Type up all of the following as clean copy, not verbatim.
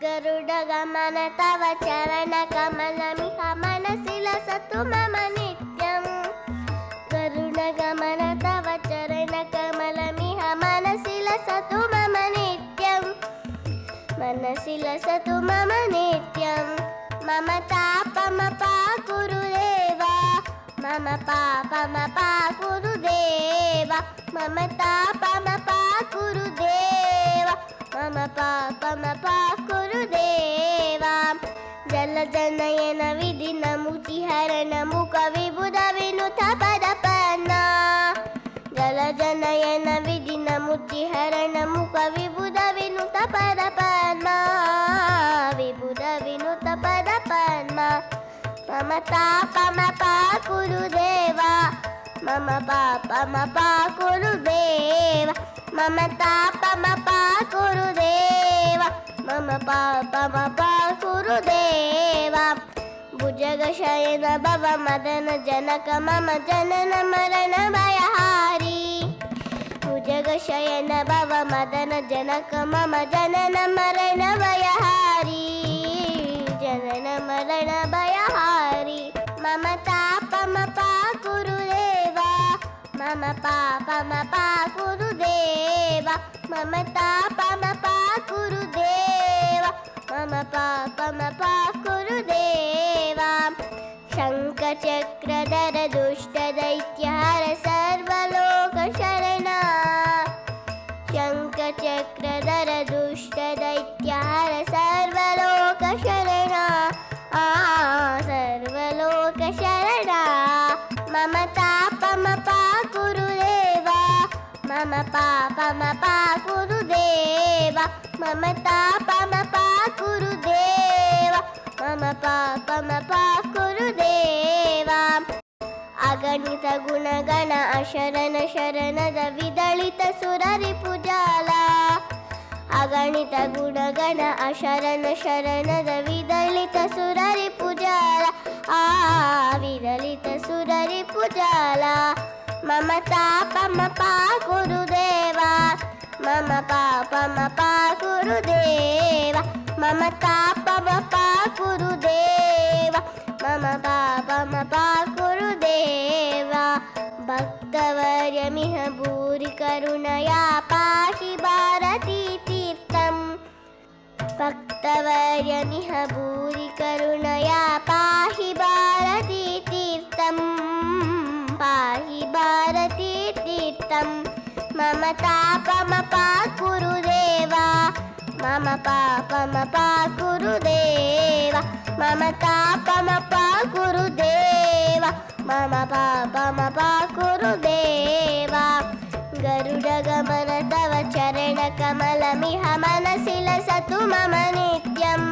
गरुडगमन तव चरणकमलमिह मनसि लसतु मम नित्यम् गरुडगमन तव चरणकमलमिह मनसि लसतु मम नित्यम् मनसि लसतु मम नित्यम् मम तापमपाकुरु देवा मम पापमपाकुरु देवा मम तापमपाकुरु देवा मम पापमपाकुरु देवा जलजनयन विधिनमुचिहरण मुख विबुध विनुत पदपन्ना जलजनयन विधिनमुचिहरण मुख विबुध विनुत पदपन्ना विबुध विनुत पदपन्ना मम तापमपाकुरु देवा मम पापमपाकुरु देवा मम तापमपाकुरु देवा मम पापमपाकुरु देवा भुजगशयन भव मदन जनक मम जनन मरण भयहारी भुजगशयन भव मदन जनक मम जनन मरण भयहारी जनन मरण भयहारी मम तापमपाकुरु देवा मम पापमपाकुरु देवा मम तापमपाकुरु देवा मम पापमपाकुरु देवा शङ्खचक्रधर दुष्टदैत्यहर सर्वलोकशरणा शङ्खचक्रधर दुष्टदैत्यहर सर्वलोकशरणा सर्वलोकशरणा मम तापमपाकुरु देवा मम पापमपाकुरु देवा मम तापमपाकुरु देवा मम पापमपाकुरु देवा अगणित गुणगण अशरण शरणद विदलित सुररिपुजाला अगणित गुणगण अशरण शरणद विदलित सुररिपुजाला विदलित सुररिपुजाला मम तापमपाकुरु देवा मम पापमपाकुरु देवा मम तापमपाकुरु देवा मम पापमपाकुरु देवा भक्तवर्यमिह भूरि करुणया पाहि भारती तीर्थम् भक्तवर्यमिह भूरि करुणया पाहि भारती तीर्थम् पाहि भारती तीर्थम् मम तापमपाकुरु देवा मम पापमपाकुरु देवा मम तापमपाकुरु देवा मम पापमपाकुरु देवा गरुडगमन तव चरणकमलमिह मनसि लसतु मम नित्यम्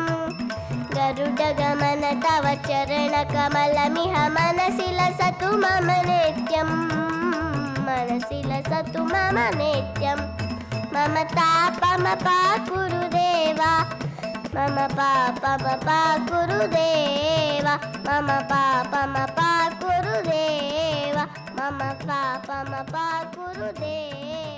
गरुडगमन तव चरणकमलमिह मनसि लसतु मम नित्यम् मनसि लसतु मम नित्यम् मम तापमपाकुरु देवा मम पापमपाकुरु देवा मम पापमपाकुरु देवा मम पापमपाकुरु देवा।